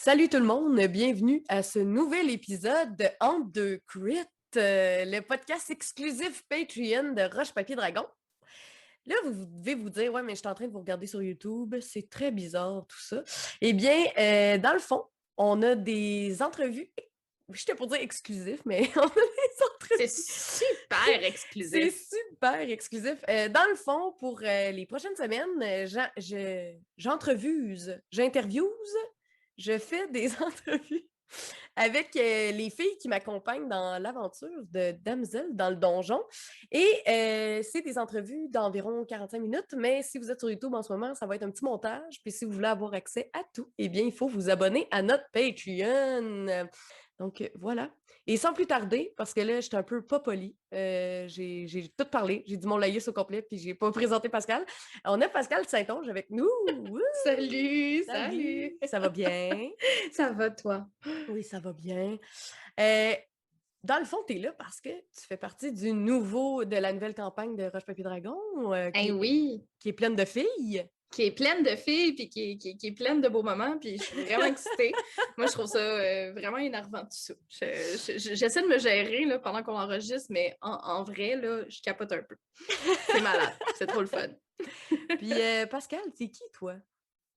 Salut tout le monde, bienvenue à ce nouvel épisode de Entre deux Crit, le podcast exclusif Patreon de Roche Papier Dragon. Là, vous devez vous dire, ouais, mais je suis en train de vous regarder sur YouTube, c'est très bizarre tout ça. Eh bien, dans le fond, on a des entrevues, je t'ai pour dire exclusifs, mais on a des C'est entrevues. super C'est exclusif. super exclusif. Dans le fond, pour les prochaines semaines, j'entrevuse, j'interviews, je fais des entrevues avec les filles qui m'accompagnent dans l'aventure de Damsel dans le donjon. Et c'est des entrevues d'environ 45 minutes, mais si vous êtes sur YouTube en ce moment, ça va être un petit montage. Puis si vous voulez avoir accès à tout, eh bien, il faut vous abonner à notre Patreon. Donc voilà. Et sans plus tarder, parce que là, je suis un peu pas polie, j'ai tout parlé, j'ai dit mon laïus au complet, puis j'ai pas présenté Pascal. On a Pascal Saint-Onge avec nous. Wouh! Salut, Salut! salut. Ça va bien? Ça va, toi? Oui, ça va bien. Euh, Dans le fond, tu es là parce que tu fais partie de la nouvelle campagne de Roche Papier Dragon, Eh oui, qui est pleine de filles. qui est pleine de filles, puis qui est pleine de beaux moments, puis je suis vraiment excitée. Moi, je trouve ça vraiment énervant, tout ça. J'essaie de me gérer là, pendant qu'on enregistre, mais en vrai, là, je capote un peu. C'est malade, c'est trop le fun. Puis, Pascal, c'est qui, toi?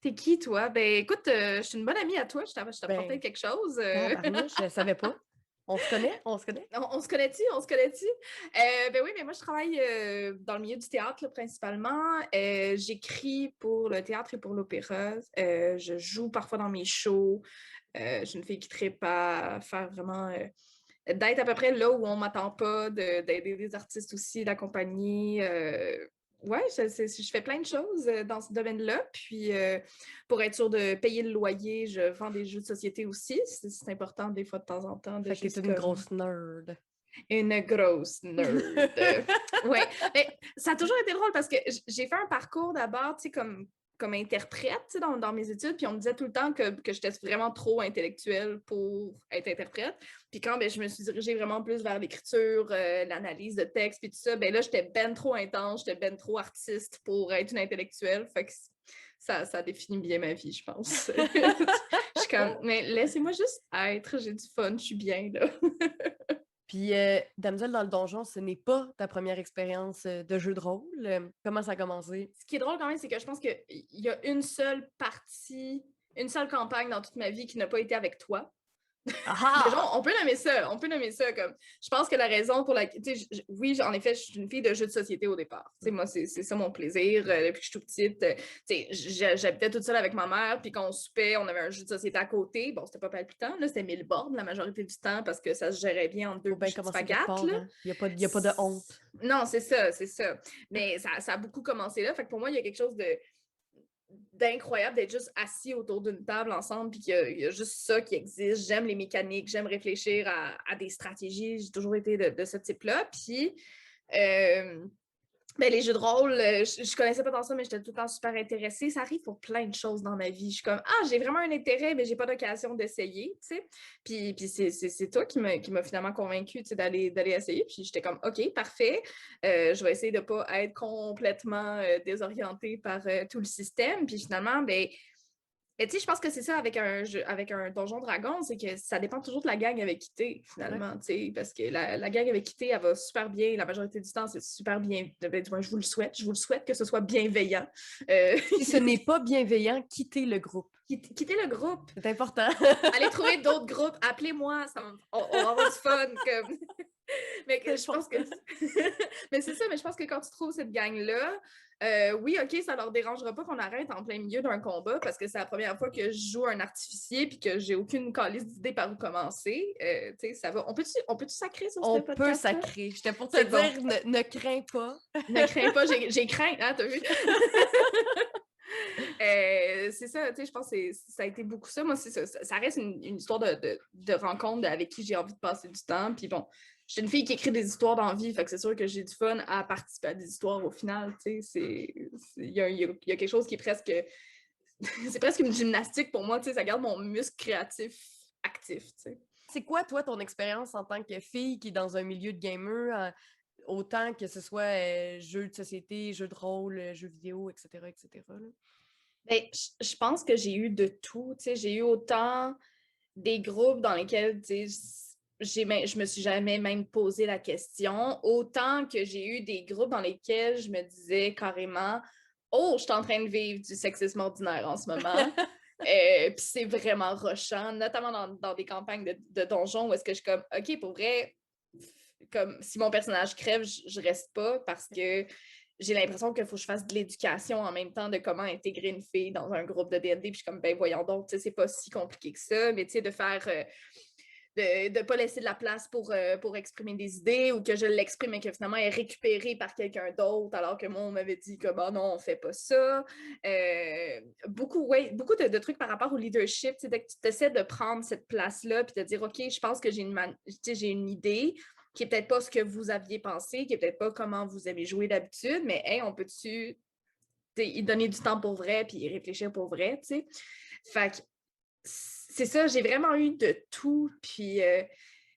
T'es qui, toi? Ben, écoute, je suis une bonne amie à toi, je t'apportais Ben, quelque chose. tabarnouche, je savais pas. On se connaît? On se connaît? On se connaît-tu? On se connaît-tu? Ben oui, mais moi, je travaille dans le milieu du théâtre, là, principalement. J'écris pour le théâtre et pour l'opéra. Je joue parfois dans mes shows. Je suis une fille qui tripe à faire vraiment... d'être à peu près là où on m'attend pas, d'aider des artistes aussi, d'accompagner. Ouais, je fais plein de choses dans ce domaine-là. Puis, pour être sûr de payer le loyer, je vends des jeux de société aussi. C'est important, des fois, de temps en temps, de Fait que t'es juste une comme grosse nerd. une grosse nerd. Ouais. Mais ça a toujours été drôle parce que j'ai fait un parcours d'abord, tu sais, comme interprète, tu sais, dans mes études, puis on me disait tout le temps que j'étais vraiment trop intellectuelle pour être interprète. Puis quand ben, je me suis dirigée vraiment plus vers l'écriture, l'analyse de texte, puis tout ça, ben là, j'étais ben trop intense, j'étais ben trop artiste pour être une intellectuelle. Fait que ça définit bien ma vie, je pense. Je suis comme, mais laissez-moi juste être, j'ai du fun, je suis bien, là. Puis, Damsel dans le donjon, ce n'est pas ta première expérience de jeu de rôle. Comment ça a commencé? Ce qui est drôle quand même, c'est que je pense qu'il y a une seule partie, une seule campagne dans toute ma vie qui n'a pas été avec toi. Déjà, Ah! on peut nommer ça. On peut nommer ça comme. Je pense que la raison pour laquelle. Oui, en effet, je suis une fille de jeux de société au départ. Moi, c'est ça mon plaisir. Depuis que je suis toute petite, j'habitais toute seule avec ma mère, puis quand on soupait, on avait un jeu de société à côté. Bon, c'était pas palpitant, là, c'était 1000 bornes la majorité du temps parce que ça se gérait bien en deux Faut bien bouchées de commencer quelque spaghettes, part, là. hein? Y a pas de honte. Non, c'est ça, c'est ça. Mais ça a beaucoup commencé là. Fait que pour moi, il y a quelque chose d'incroyable d'être juste assis autour d'une table ensemble, puis qu'il y a juste ça qui existe. J'aime les mécaniques, j'aime réfléchir à des stratégies. J'ai toujours été de ce type-là. Puis, euh, ben, les jeux de rôle, je connaissais pas tant ça, mais j'étais tout le temps super intéressée. Ça arrive pour plein de choses dans ma vie. Je suis comme, ah, j'ai vraiment un intérêt, mais j'ai pas d'occasion d'essayer, tu sais. Puis c'est toi qui m'a finalement convaincue, tu sais, d'aller essayer. Puis j'étais comme, OK, parfait. Je vais essayer de pas être complètement désorientée par tout le système. Puis finalement, ben, tu sais, je pense que c'est ça avec un jeu, avec un Donjon Dragon, c'est que ça dépend toujours de la gang avec qui t'es, Ouais. finalement, tu sais, parce que la gang avec qui t'es, elle va super bien, la majorité du temps, c'est super bien, ben, du moins, je vous le souhaite que ce soit bienveillant. Si ce n'est pas bienveillant, quittez le groupe. Quittez le groupe, C'est important. allez trouver d'autres groupes, appelez-moi, on va avoir du fun, comme... Mais C'est je pense que. important. Mais c'est ça, mais je pense que quand tu trouves cette gang-là, oui, OK, ça leur dérangera pas qu'on arrête en plein milieu d'un combat parce que c'est la première fois que je joue un artificier puis que j'ai aucune calice d'idée par où commencer. Tu sais, ça va. On peut-tu sacrer sur ce On peut podcast-là? sacrer. J'étais pour te C'est bon. dire, ne crains pas. Ne crains pas, j'ai craint, hein, t'as vu? C'est ça, tu sais, je pense que ça a été beaucoup ça. Moi, c'est ça. Ça reste une histoire de rencontre avec qui j'ai envie de passer du temps. Puis bon, je suis une fille qui écrit des histoires dans la vie, fait que c'est sûr que j'ai du fun à participer à des histoires au final, tu sais. Il y a quelque chose qui est presque... c'est presque une gymnastique pour moi, tu sais, ça garde mon muscle créatif actif, tu sais. C'est quoi, toi, ton expérience en tant que fille qui est dans un milieu de gamer, autant que ce soit jeux de société, jeux de rôle, jeux vidéo, etc., etc., là? Ben, je pense que j'ai eu de tout, tu sais, j'ai eu autant des groupes dans lesquels, tu sais, je me suis jamais même posé la question, autant que j'ai eu des groupes dans lesquels je me disais carrément, oh, je suis en train de vivre du sexisme ordinaire en ce moment. Puis c'est vraiment rushant, notamment dans des campagnes de donjons où est-ce que je suis comme, OK, pour vrai, comme si mon personnage crève, je reste pas parce que j'ai l'impression qu'il faut que je fasse de l'éducation en même temps de comment intégrer une fille dans un groupe de D&D. Puis je suis comme, ben voyons donc, tu sais, c'est pas si compliqué que ça, mais tu sais, de faire... de pas laisser de la place pour exprimer des idées ou que je l'exprime et que finalement elle est récupérée par quelqu'un d'autre alors que moi on m'avait dit que bon non on fait pas ça. Beaucoup beaucoup de trucs par rapport au leadership, dès que tu essaies de prendre cette place-là puis de dire ok je pense que j'ai une idée qui est peut-être pas ce que vous aviez pensé, qui est peut-être pas comment vous aimez jouer d'habitude, mais hey, on peut-tu y donner du temps pour vrai puis y réfléchir pour vrai, tu sais. Fait que c'est ça, j'ai vraiment eu de tout. Puis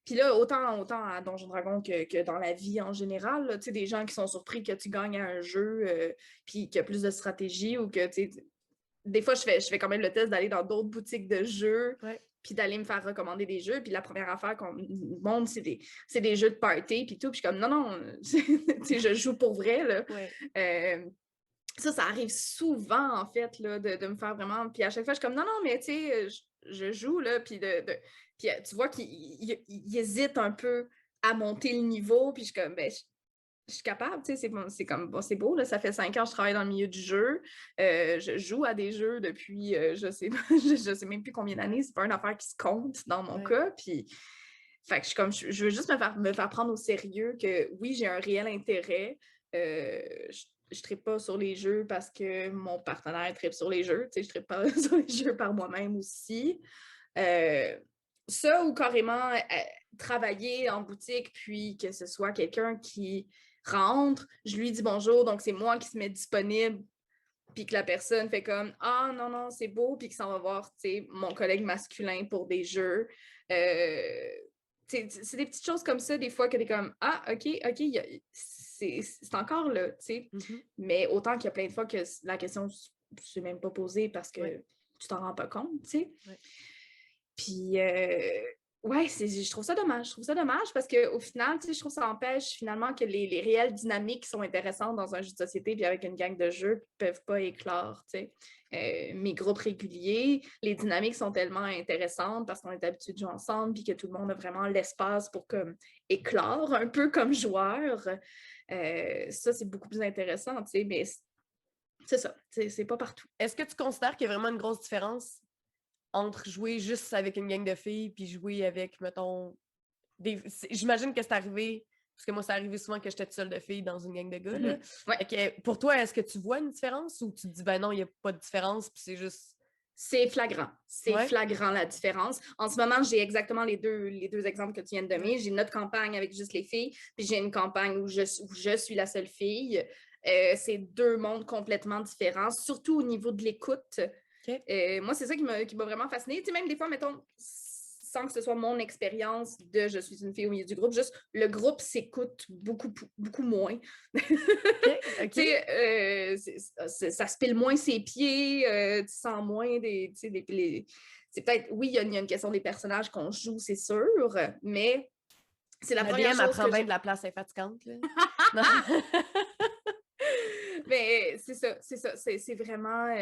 là, autant à Donjon Dragon que dans la vie en général, tu sais, des gens qui sont surpris que tu gagnes à un jeu, puis qu'il y a plus de stratégie ou que, tu sais, des fois, je fais quand même le test d'aller dans d'autres boutiques de jeux, puis d'aller me faire recommander des jeux. Puis la première affaire qu'on me montre, c'est des jeux de party, puis tout. Puis je suis comme, non, tu sais, je joue pour vrai, là. Ça arrive souvent, en fait, là, de me faire vraiment... Puis à chaque fois, je suis comme, non, mais tu sais, je joue, là, puis puis tu vois qu'il hésite un peu à monter le niveau, puis je suis comme, ben, je suis capable, tu sais, c'est comme, bon, c'est beau, là, ça fait 5 ans que je travaille dans le milieu du jeu, je joue à des jeux depuis, je sais je sais même plus combien d'années, c'est pas une affaire qui se compte dans mon cas, puis... Fait que je suis comme, je veux juste me faire prendre au sérieux que, oui, j'ai un réel intérêt, je trippe pas sur les jeux parce que mon partenaire trippe sur les jeux. Tu sais, je trippe pas sur les jeux par moi-même aussi. Ça ou carrément travailler en boutique, puis que ce soit quelqu'un qui rentre, je lui dis bonjour, donc c'est moi qui se met disponible, puis que la personne fait comme « Ah, non, non, c'est beau », puis qu'il s'en va voir, tu sais, mon collègue masculin pour des jeux. C'est des petites choses comme ça, des fois, que t'es comme « Ah, OK, c'est encore là, tu sais. Mais autant qu'il y a plein de fois que la question ne s'est même pas posée parce que tu t'en rends pas compte, tu sais. Puis, ouais, je trouve ça dommage. Je trouve ça dommage parce qu'au final, tu sais, je trouve que ça empêche finalement que les réelles dynamiques qui sont intéressantes dans un jeu de société puis avec une gang de jeux ne peuvent pas éclore, tu sais. Mes groupes réguliers, les dynamiques sont tellement intéressantes parce qu'on est habitué de jouer ensemble puis que tout le monde a vraiment l'espace pour comme éclore un peu comme joueur. Ça, c'est beaucoup plus intéressant, tu sais, mais c'est ça, c'est pas partout. Est-ce que tu considères qu'il y a vraiment une grosse différence entre jouer juste avec une gang de filles puis jouer avec, mettons, j'imagine que c'est arrivé, parce que moi, c'est arrivé souvent que j'étais toute seule de filles dans une gang de gars, là. Pour toi, est-ce que tu vois une différence ou tu te dis, ben non, il n'y a pas de différence, puis c'est juste... C'est flagrant. C'est flagrant, la différence. En ce moment, j'ai exactement les deux exemples que tu viens de donner. J'ai notre campagne avec juste les filles, puis j'ai une campagne où je suis la seule fille. C'est deux mondes complètement différents, surtout au niveau de l'écoute. Moi, c'est ça qui m'a vraiment fascinée. Tu sais, même des fois, mettons, sans que ce soit mon expérience de je suis une fille au milieu du groupe, juste le groupe s'écoute beaucoup, beaucoup moins. Ça se pile moins ses pieds, tu sens moins c'est peut-être, oui, il y a une question des personnages qu'on joue, c'est sûr, mais c'est la première chose prend bien de la place infatigante, là. Mais c'est ça, c'est vraiment,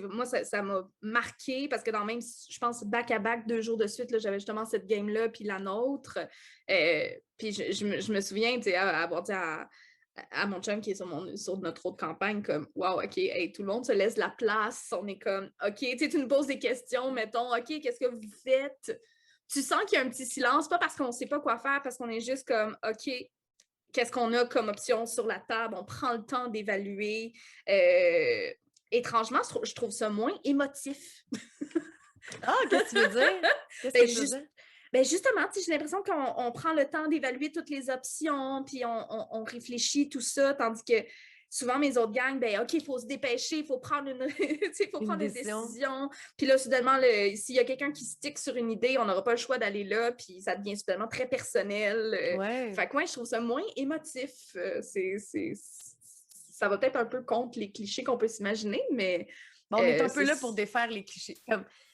moi, ça m'a marqué parce que dans même, je pense, back-à-back 2 jours de suite, là, j'avais justement cette game-là, puis la nôtre. Puis je me souviens, tu sais, avoir dit à mon chum qui est sur notre autre campagne, comme, wow, OK, hey, tout le monde se laisse la place. On est comme, OK, tu nous poses des questions, mettons, OK, qu'est-ce que vous faites? Tu sens qu'il y a un petit silence, pas parce qu'on ne sait pas quoi faire, parce qu'on est juste comme, OK, qu'est-ce qu'on a comme option sur la table, on prend le temps d'évaluer. Étrangement, je trouve ça moins émotif. Qu'est-ce que tu veux dire? Qu'est-ce que tu veux dire? Ben justement, j'ai l'impression qu'on prend le temps d'évaluer toutes les options, puis on réfléchit tout ça, tandis que souvent, mes autres gangs, ben OK, il faut se dépêcher, il faut prendre une décision. Puis là, soudainement, s'il y a quelqu'un qui stick sur une idée, on n'aura pas le choix d'aller là, puis ça devient soudainement très personnel. Fait que je trouve ça moins émotif. Ça va peut-être un peu contre les clichés qu'on peut s'imaginer, mais Bon, on est un peu là pour défaire les clichés.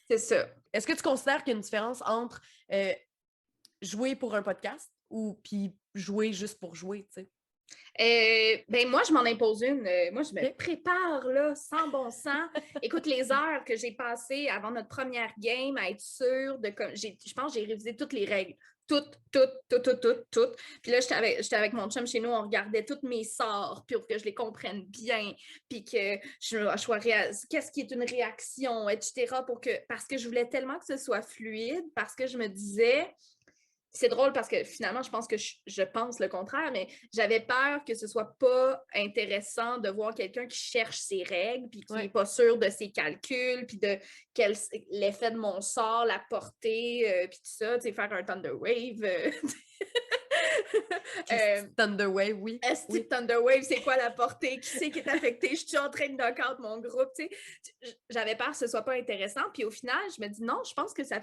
C'est ça. Est-ce que tu considères qu'il y a une différence entre jouer pour un podcast ou puis jouer juste pour jouer, tu sais? Ben moi, je m'en impose une. Moi, je me Ok. prépare là, sans bon sens. Écoute, les heures que j'ai passées avant notre première game à être sûre de comme. Je pense que j'ai révisé toutes les règles. Toutes. Puis là, j'étais avec mon chum chez nous, on regardait tous mes sorts pour que je les comprenne bien, puis que je sois qu'est-ce qui est une réaction, etc. Parce que je voulais tellement que ce soit fluide, parce que je me disais. C'est drôle parce que finalement, je pense que je pense le contraire, mais j'avais peur que ce soit pas intéressant de voir quelqu'un qui cherche ses règles, puis qui n'est pas sûr de ses calculs, puis de l'effet de mon sort, la portée, puis tout ça, tu sais, faire un Thunder Wave. Thunder Wave, oui. Oui. Thunder Wave, c'est quoi la portée? Qui c'est qui est affecté? Je suis en train de knock out mon groupe. Tu sais. J'avais peur que ce soit pas intéressant. Puis au final, je me dis non, je pense que ça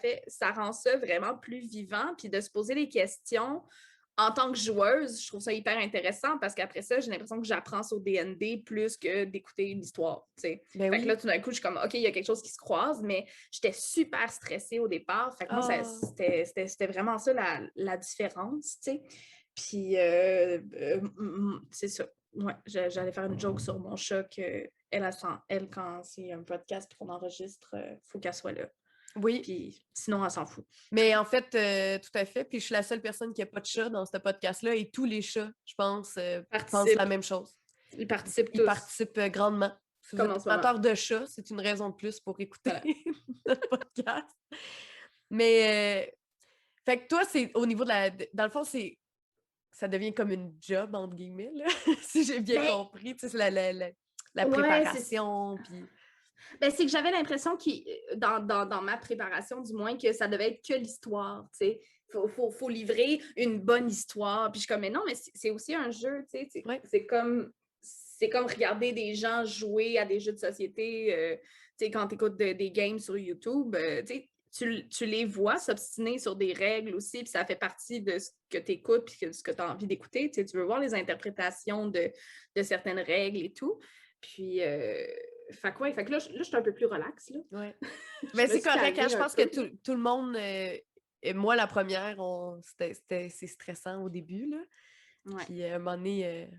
rend ça vraiment plus vivant. Puis de se poser les questions en tant que joueuse, je trouve ça hyper intéressant parce qu'après ça, j'ai l'impression que j'apprends sur D&D plus que d'écouter une histoire. Tu sais. Ben fait que là, tout d'un coup, je suis comme OK, il y a quelque chose qui se croise, mais j'étais super stressée au départ. Fait que moi, c'était vraiment ça la différence. Tu sais. Puis, c'est ça. Ouais, j'allais faire une joke sur mon chat que elle, quand c'est un podcast qu'on enregistre, il faut qu'elle soit là. Oui. Puis sinon, elle s'en fout. Mais en fait, tout à fait. Puis je suis la seule personne qui n'a pas de chat dans ce podcast-là et tous les chats, je pense, pensent la même chose. Ils participent tous. Ils participent grandement. Si vous êtes amateur de chats, c'est une raison de plus pour écouter notre podcast. Mais, fait que toi, c'est au niveau de dans le fond, ça devient comme une job, entre guillemets, là, si j'ai bien compris. Tu sais, c'est la préparation, puis... Ben, c'est que j'avais l'impression dans ma préparation, du moins, que ça devait être que l'histoire, tu sais. Faut livrer une bonne histoire. Puis je suis comme, mais non, mais c'est aussi un jeu, tu sais. Ouais. C'est comme regarder des gens jouer à des jeux de société, tu sais, quand tu écoutes des games sur YouTube, tu sais, tu les vois s'obstiner sur des règles aussi, puis ça fait partie de ce que tu écoutes, puis ce que tu as envie d'écouter. Tu sais, tu veux voir les interprétations de certaines règles et tout. Puis, fait que là, je suis un peu plus relax. Là. Ouais. Mais c'est correct, hein, je pense que tout le monde, et moi la première, c'est stressant au début. Là. Ouais. Puis à un moment donné,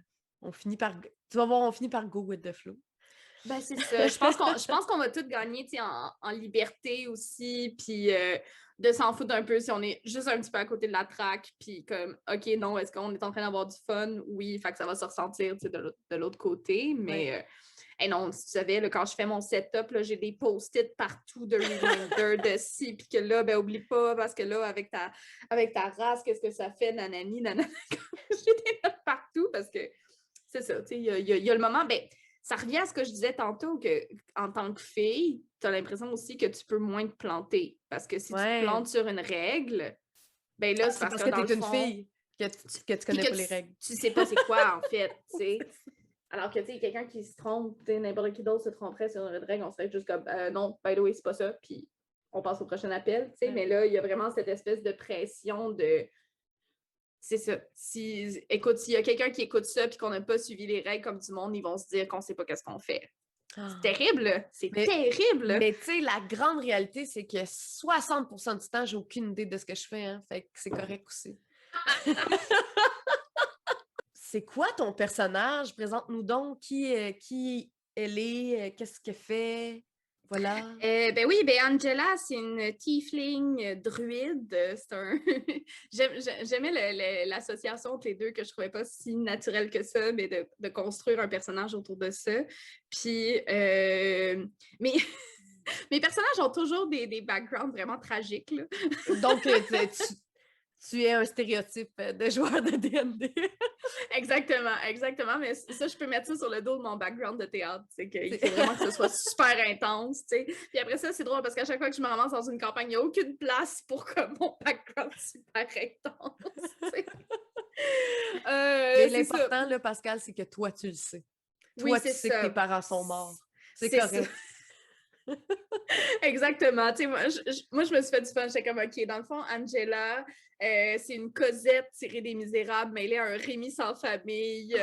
on finit par. Tu vas voir, on finit par go with the flow. Ben, c'est ça. Je pense qu'on va tous gagner en liberté aussi, puis de s'en foutre un peu si on est juste un petit peu à côté de la track, puis comme, OK, non, est-ce qu'on est en train d'avoir du fun? Oui, fait que ça va se ressentir de l'autre côté, mais non, si tu savais, là, quand je fais mon setup, là, j'ai des post-it partout de reminder de ci, puis que là, ben oublie pas, parce que là, avec ta race, qu'est-ce que ça fait, nanani, nanana. J'ai des notes partout, parce que c'est ça, tu sais, il y a le moment, ben ça revient à ce que je disais tantôt, qu'en tant que fille, tu as l'impression aussi que tu peux moins te planter. Parce que si tu te plantes sur une règle, ben là, c'est parce que tu es une fille que tu connais pas les règles. Tu sais pas c'est quoi, en fait, tu sais. Alors que, tu sais, quelqu'un qui se trompe, tu sais, n'importe qui d'autre se tromperait sur une règle, on serait juste comme, non, by the way, c'est pas ça, puis on passe au prochain appel, tu sais. Mais là, il y a vraiment cette espèce de pression de... C'est ça. Écoute, s'il y a quelqu'un qui écoute ça et qu'on n'a pas suivi les règles comme du monde, ils vont se dire qu'on ne sait pas qu'est-ce qu'on fait. C'est terrible! C'est terrible! Mais tu sais, la grande réalité, c'est que 60% du temps, j'ai aucune idée de ce que je fais. Hein, fait que c'est correct aussi. C'est quoi ton personnage? Présente-nous donc qui elle est, qu'est-ce qu'elle fait? Voilà. Ben oui, Angela, c'est une tiefling druide. C'est un... J'aimais l'association entre les deux que je trouvais pas si naturelle que ça, mais de construire un personnage autour de ça. Puis, mais mes personnages ont toujours des backgrounds vraiment tragiques. Là. Donc, tu es un stéréotype de joueur de D&D. Exactement. Mais ça, je peux mettre ça sur le dos de mon background de théâtre. C'est qu'il faut vraiment que ce soit super intense, tu sais. Puis après ça, c'est drôle parce qu'à chaque fois que je me ramasse dans une campagne, il n'y a aucune place pour que mon background super intense, Mais l'important, là, Pascal, c'est que toi, tu le sais. Toi, tu sais que tes parents sont morts. C'est correct. Exactement. Tu sais, moi, je me suis fait du fun. J'étais comme, OK, dans le fond, Angela, c'est une Cosette tirée des Misérables, mais elle est un Rémi sans famille.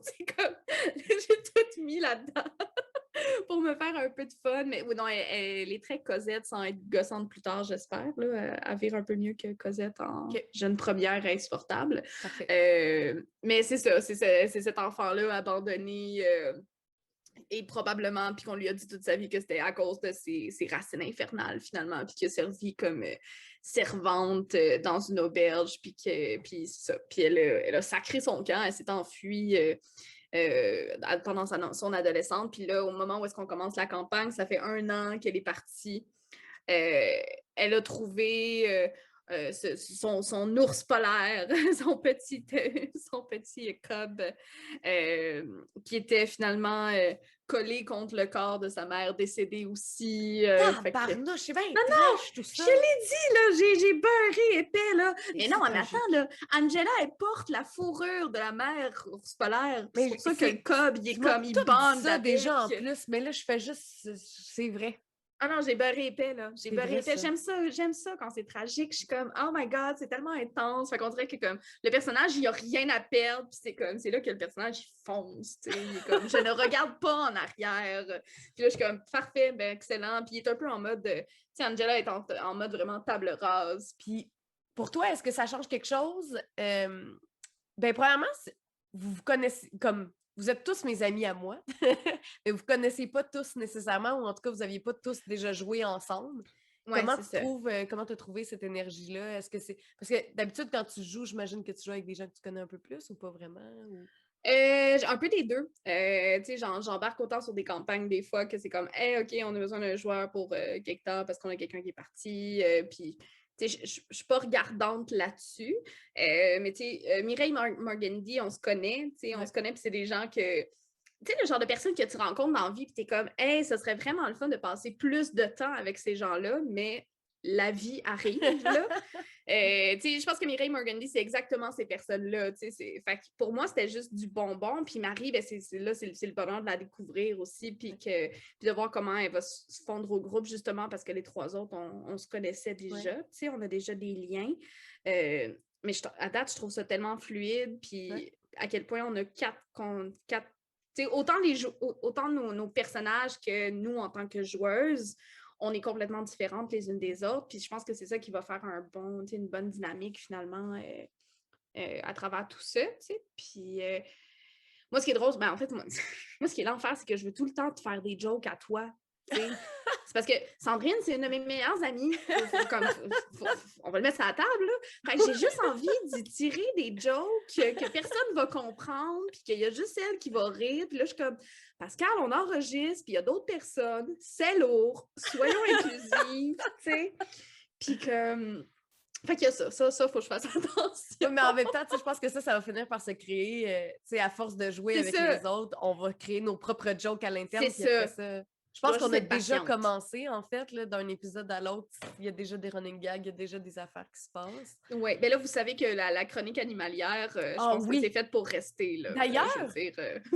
C'est comme, j'ai tout mis là-dedans. pour me faire un peu de fun. Mais oui, non, elle est très Cosette sans être gossante plus tard, j'espère. Là. Elle vire un peu mieux que Cosette en jeune première insupportable. Mais c'est ça, c'est cet enfant-là abandonné et probablement, puis qu'on lui a dit toute sa vie que c'était à cause de ses racines infernales, finalement, puis qu'il a servi comme servante dans une auberge, puis elle a sacré son camp, elle s'est enfuie pendant son adolescence, puis là, au moment où est-ce qu'on commence la campagne, ça fait 1 an qu'elle est partie. Elle a trouvé son ours polaire, son petit cub, qui était finalement collé contre le corps de sa mère décédée aussi. Barnouche, c'est bien non, tout ça. je l'ai dit, là, j'ai beurré épais, là. Mais non, mais attends, là, Angela, elle porte la fourrure de la mère ours polaire. C'est pour ça que le cub, il est comme, il bande ça déjà en plus, mais là, je fais juste, c'est vrai. Ah non, j'ai beurré épais, là. J'ai beurré épais. J'aime ça quand c'est tragique. Je suis comme, oh my God, c'est tellement intense. Fait qu'on dirait que comme le personnage, il n'y a rien à perdre. Puis c'est là que le personnage, il fonce. Il est comme, je ne regarde pas en arrière. Puis là, je suis comme, parfait, ben excellent. Puis il est un peu en mode, tu sais, Angela est en mode vraiment table rase. Puis pour toi, est-ce que ça change quelque chose? Ben, premièrement, vous connaissez, comme, vous êtes tous mes amis à moi, mais vous ne connaissez pas tous nécessairement, ou en tout cas, vous n'aviez pas tous déjà joué ensemble. Ouais, comment tu as trouvé cette énergie-là? Est-ce que c'est... Parce que d'habitude, quand tu joues, j'imagine que tu joues avec des gens que tu connais un peu plus ou pas vraiment? Ou... un peu des deux. Tu sais, j'embarque autant sur des campagnes des fois que c'est comme, hey, OK, on a besoin d'un joueur pour quelque temps parce qu'on a quelqu'un qui est parti. Puis, tu sais, je suis pas regardante là-dessus. Mais, tu sais, Mireille Morgandy, on se connaît. Tu sais, on se connaît, puis c'est des gens que. Tu sais, le genre de personnes que tu rencontres dans la vie, puis t'es comme, hey, ce serait vraiment le fun de passer plus de temps avec ces gens-là, mais la vie arrive, là. Je pense que Mireille Morgandy, c'est exactement ces personnes-là. Fait que pour moi, c'était juste du bonbon. Puis Marie, ben, c'est le bonheur de la découvrir aussi, puis de voir comment elle va se fondre au groupe, justement, parce que les 3 autres, on se connaissait déjà. Ouais. On a déjà des liens. Mais à date, je trouve ça tellement fluide, puis à quel point on a quatre autant nos personnages que nous, en tant que joueuses, on est complètement différentes les unes des autres. Puis je pense que c'est ça qui va faire une bonne dynamique finalement à travers tout ça. Puis moi, ce qui est drôle, ben, en fait, moi, ce qui est l'enfer, c'est que je veux tout le temps te faire des jokes à toi. C'est parce que Sandrine, c'est une de mes meilleures amies. On va le mettre sur la table. Là. J'ai juste envie d'y tirer des jokes que personne ne va comprendre, puis qu'il y a juste elle qui va rire. Puis là, je suis comme, Pascal, on enregistre, puis il y a d'autres personnes. C'est lourd. Soyons inclusifs. Puis que... Fait qu'il y a ça, faut que je fasse attention. Mais en même temps, je pense que ça va finir par se créer, à force de jouer avec les autres, on va créer nos propres jokes à l'interne. C'est ça. Je pense qu'on a déjà commencé, en fait, d'un épisode à l'autre. Il y a déjà des running gags, il y a déjà des affaires qui se passent. Oui, mais là, vous savez que la chronique animalière, je pense que c'est fait pour rester. D'ailleurs,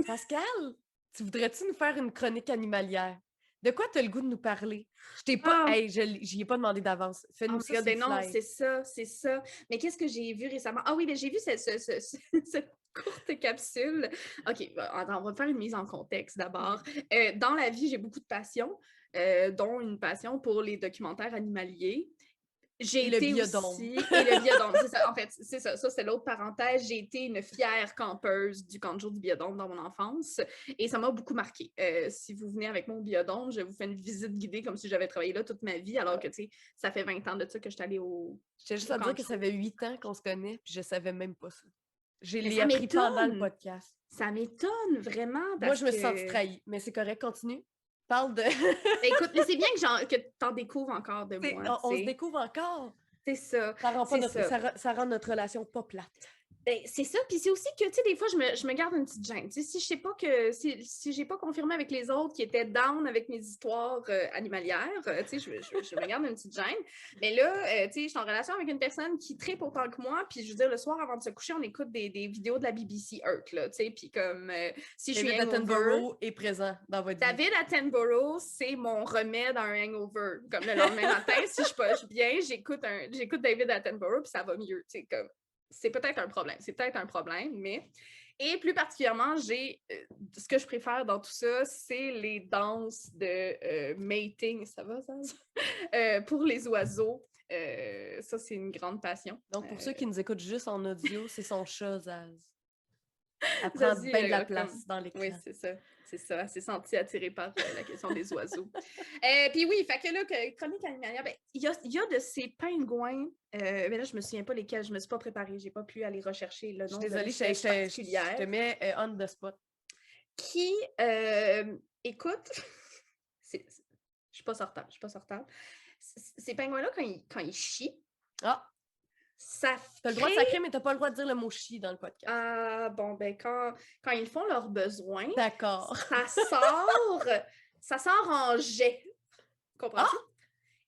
Pascal, tu voudrais-tu nous faire une chronique animalière? De quoi tu as le goût de nous parler? Je t'ai pas... j'y ai pas demandé d'avance. Fais-nous ça, non, c'est ça. Mais qu'est-ce que j'ai vu récemment? Ah oui, mais j'ai vu cette courte capsule. OK, attends, on va faire une mise en contexte d'abord. Dans la vie, j'ai beaucoup de passions, dont une passion pour les documentaires animaliers. J'ai été aussi... Et le biodôme, c'est ça. En fait, c'est ça. Ça, c'est l'autre parenthèse. J'ai été une fière campeuse du camp de jour du biodôme dans mon enfance et ça m'a beaucoup marqué. Si vous venez avec moi au biodôme, je vous fais une visite guidée comme si j'avais travaillé là toute ma vie, alors que, tu sais, ça fait 20 ans de ça que je suis allée au... J'étais juste à dire que ça fait 8 ans qu'on se connaît puis je savais même pas ça. Je l'ai appris pendant le podcast. Ça m'étonne vraiment. Moi, je me sens trahie, mais c'est correct, continue. Parle de... Écoute, mais c'est bien que t'en découvres encore de moi. On se découvre encore. C'est ça. Ça rend notre relation pas plate. Ben, c'est ça, puis c'est aussi que, tu sais, des fois, je me garde une petite gêne. Si je sais pas que, si j'ai pas confirmé avec les autres qui étaient down avec mes histoires animalières, tu sais, je me garde une petite gêne. Mais là, tu sais, je suis en relation avec une personne qui tripe autant que moi, puis je veux dire, le soir, avant de se coucher, on écoute des vidéos de la BBC Earth, là, tu sais, puis comme, si je suis David Attenborough est présent dans votre vie. David Attenborough, c'est mon remède à un hangover. Comme le lendemain matin, si je suis pas bien, j'écoute David Attenborough, puis ça va mieux, tu sais, comme... C'est peut-être un problème, mais... Et plus particulièrement, ce que je préfère dans tout ça, c'est les danses de mating, ça va, ça? Pour les oiseaux. Ça, c'est une grande passion. Donc, pour ceux qui nous écoutent juste en audio, c'est son chat, Zaz. Elle prend Zazie, bien de la comme- place dans l'écran. Oui, c'est ça. C'est ça. Elle s'est sentie attirée par la question des oiseaux. Puis oui, fait que là, chronique animalière, ben, il y a de ces pingouins, mais là, je me souviens pas lesquels, je me suis pas préparée, j'ai pas pu aller rechercher le Je suis nom de désolée, l'espèce je particulière. te mets on the spot. Qui, écoute, je suis pas sortable, Ces pingouins-là, quand ils chient, Ah, ça t'as le droit de sacrer, mais t'as pas le droit de dire le mot chi dans le podcast. Ah, bon, ben, quand ils font leurs besoins, D'accord. ça sort en jet. Comprends-tu? Ah!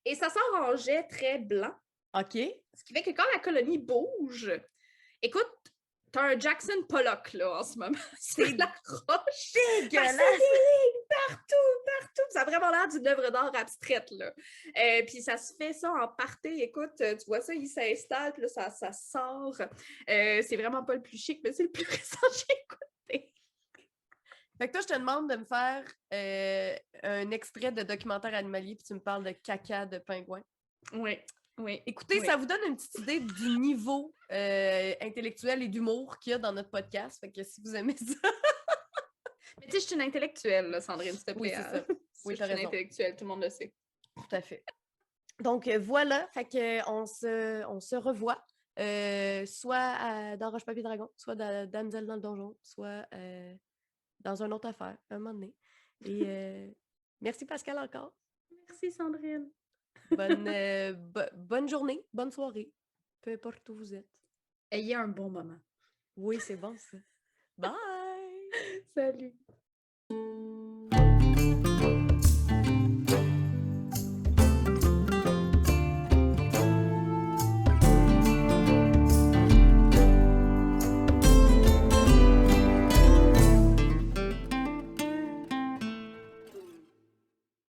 Et ça sort en jet très blanc. OK. Ce qui fait que quand la colonie bouge, écoute, t'as un Jackson Pollock, là, en ce moment. C'est la roche. Dégueulasse! C'est des lignes partout. Ça a vraiment l'air d'une œuvre d'art abstraite, là. Puis ça se fait ça en party. Écoute, tu vois ça, il s'installe, puis là, ça sort. C'est vraiment pas le plus chic, mais c'est le plus récent que j'ai écouté. Fait que toi, je te demande de me faire un extrait de documentaire animalier, puis tu me parles de caca de pingouin. Oui. Écoutez, ça vous donne une petite idée du niveau intellectuel et d'humour qu'il y a dans notre podcast. Fait que si vous aimez ça... Mais tu sais, je suis une intellectuelle, là, Sandrine, s'il te plaît. Oui, c'est ça. Oui, Je suis une intellectuelle, tout le monde le sait. Tout à fait. Donc, voilà. Fait que on se revoit. Soit dans Roche Papier Dragon, soit dans Damsel dans le donjon, soit dans une autre affaire, un moment donné. Et merci Pascal encore. Merci Sandrine. Bonne journée, bonne soirée, peu importe où vous êtes. Ayez un bon moment. Oui, c'est bon ça. Bye! Salut!